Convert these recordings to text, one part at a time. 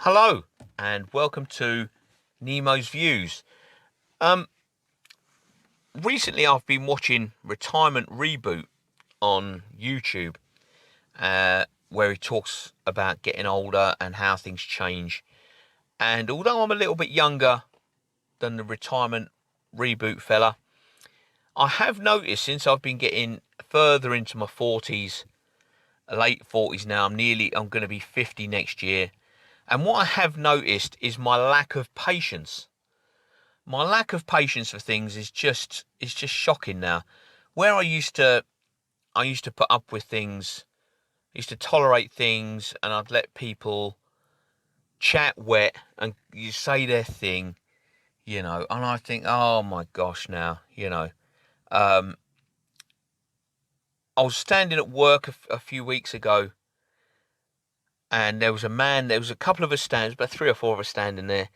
Hello and welcome to Nemo's Views. Um, Recently I've been watching Retirement Reboot on YouTube, where he talks about getting older and how things change. And although I'm a little bit younger than the Retirement Reboot fella, I have noticed since I've been getting further into my 40s, late 40s now, I'm going to be 50 next year. And what I have noticed is my lack of patience. My lack of patience for things is just shocking now. Where I used to put up with things, I used to tolerate things, and I'd let people chat wet and you say their thing, and I think, oh my gosh, now, um, I was standing at work a few weeks ago, and there was a couple of us standing, about three or four of us standing there,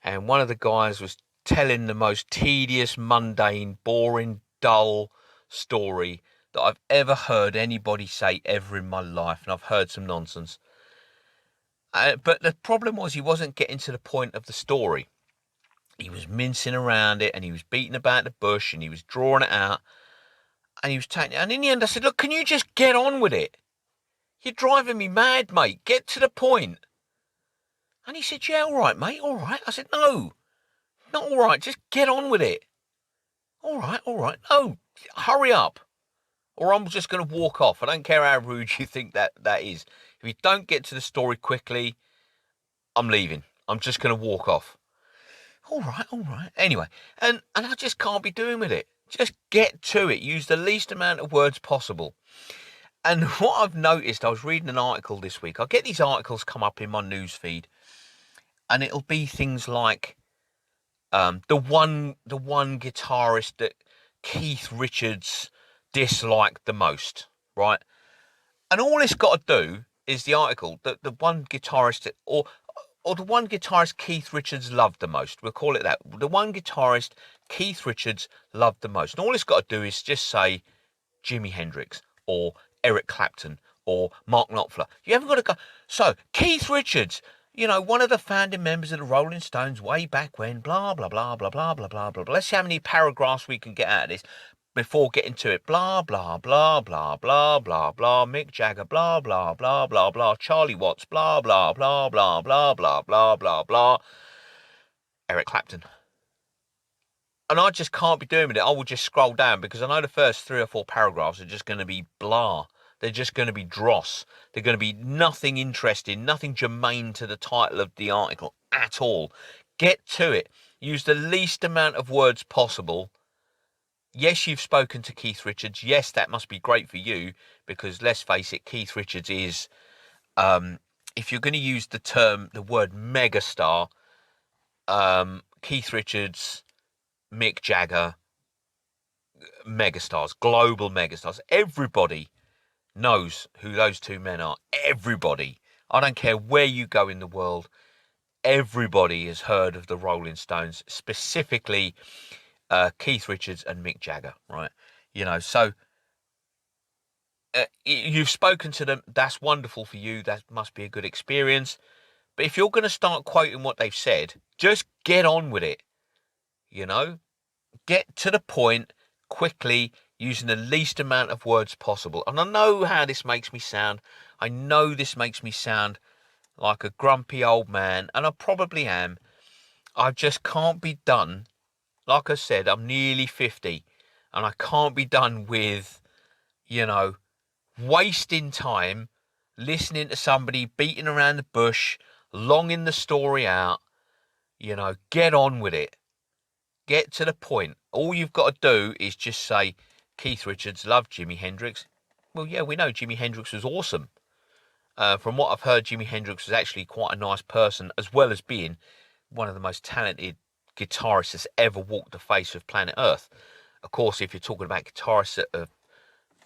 and one of the guys was telling the most tedious, mundane, boring, dull story that I've ever heard anybody say ever in my life, and I've heard some nonsense. But the problem was he wasn't getting to the point of the story. He was mincing around it, and he was beating about the bush, and he was drawing it out, and he was taking it. And in the end, I said, "Look, can you just get on with it? You're driving me mad, mate. Get to the point." And he said, "Yeah, all right, mate, all right." I said, "No, not all right. Just get on with it." All right, all right. No, hurry up, or I'm just going to walk off. I don't care how rude you think that is. If you don't get to the story quickly, I'm leaving. I'm just going to walk off. All right, all right. Anyway, and I just can't be doing with it. Just get to it. Use the least amount of words possible. And what I've noticed, I was reading an article this week. I get these articles come up in my news feed, and it'll be things like the one guitarist that Keith Richards disliked the most, right? And all it's got to do is the article that the one guitarist or the one guitarist Keith Richards loved the most. We'll call it that. The one guitarist Keith Richards loved the most. And all it's got to do is just say Jimi Hendrix or Eric Clapton or Mark Knopfler. You haven't got to go. So Keith Richards, one of the founding members of the Rolling Stones way back when, blah, blah, blah, blah, blah, blah, blah, blah, blah. Let's see how many paragraphs we can get out of this before getting to it. Blah, blah, blah, blah, blah, blah, blah. Mick Jagger, blah, blah, blah, blah, blah. Charlie Watts, blah, blah, blah, blah, blah, blah, blah, blah, blah. Eric Clapton. And I just can't be doing with it. I will just scroll down because I know the first three or four paragraphs are just going to be blah. They're just going to be dross. They're going to be nothing interesting, nothing germane to the title of the article at all. Get to it. Use the least amount of words possible. Yes, you've spoken to Keith Richards. Yes, that must be great for you because let's face it, Keith Richards is, if you're going to use the word megastar, Keith Richards, Mick Jagger, megastars, global megastars. Everybody knows who those two men are. Everybody. I don't care where you go in the world. Everybody has heard of the Rolling Stones, specifically Keith Richards and Mick Jagger, right? So you've spoken to them. That's wonderful for you. That must be a good experience. But if you're going to start quoting what they've said, just get on with it. Get to the point quickly using the least amount of words possible. And I know how this makes me sound. I know this makes me sound like a grumpy old man, and I probably am. I just can't be done. Like I said, I'm nearly 50, and I can't be done with, wasting time listening to somebody beating around the bush, longing the story out. Get on with it. Get to the point. All you've got to do is just say, Keith Richards loved Jimi Hendrix. Well, yeah, we know Jimi Hendrix was awesome. From what I've heard, Jimi Hendrix was actually quite a nice person, as well as being one of the most talented guitarists that's ever walked the face of planet Earth. Of course, if you're talking about guitarists that are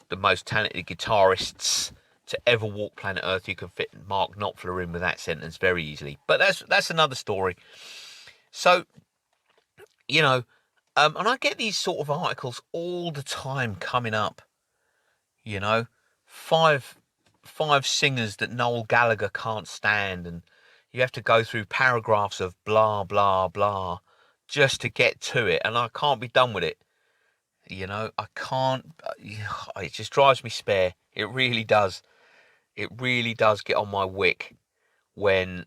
the most talented guitarists to ever walk planet Earth, you can fit Mark Knopfler in with that sentence very easily. But that's another story. So, and I get these sort of articles all the time coming up. Five singers that Noel Gallagher can't stand, and you have to go through paragraphs of blah, blah, blah just to get to it. And I can't be done with it. You know, I can't. It just drives me spare. It really does. It really does get on my wick when,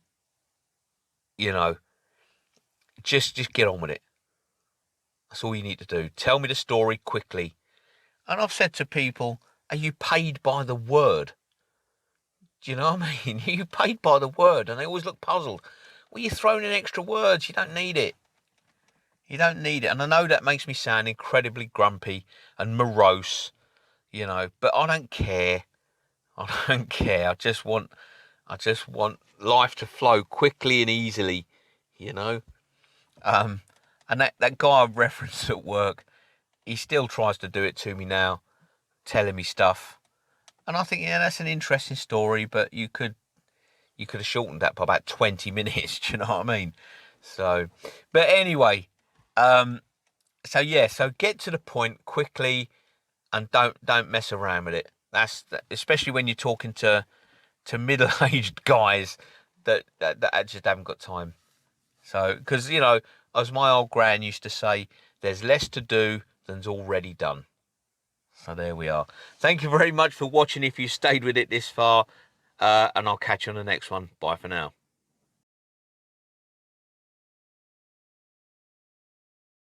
you know, just get on with it. That's all you need to do. Tell me the story quickly. And I've said to people, are you paid by the word? Do you know what I mean? You paid by the word, and they always look puzzled. Well, you're throwing in extra words. You don't need it. You don't need it. And I know that makes me sound incredibly grumpy and morose, you know, but I don't care. I don't care. I just want life to flow quickly and easily, you know. And that guy I referenced at work, he still tries to do it to me now, telling me stuff. And I think, yeah, that's an interesting story, but you could have shortened that by about 20 minutes. Do you know what I mean? So, but anyway, so yeah, so get to the point quickly and don't mess around with it. That's especially when you're talking to middle-aged guys that just haven't got time. So, because, you know, as my old gran used to say, there's less to do than's already done. So there we are. Thank you very much for watching if you stayed with it this far, and I'll catch you on the next one. Bye for now.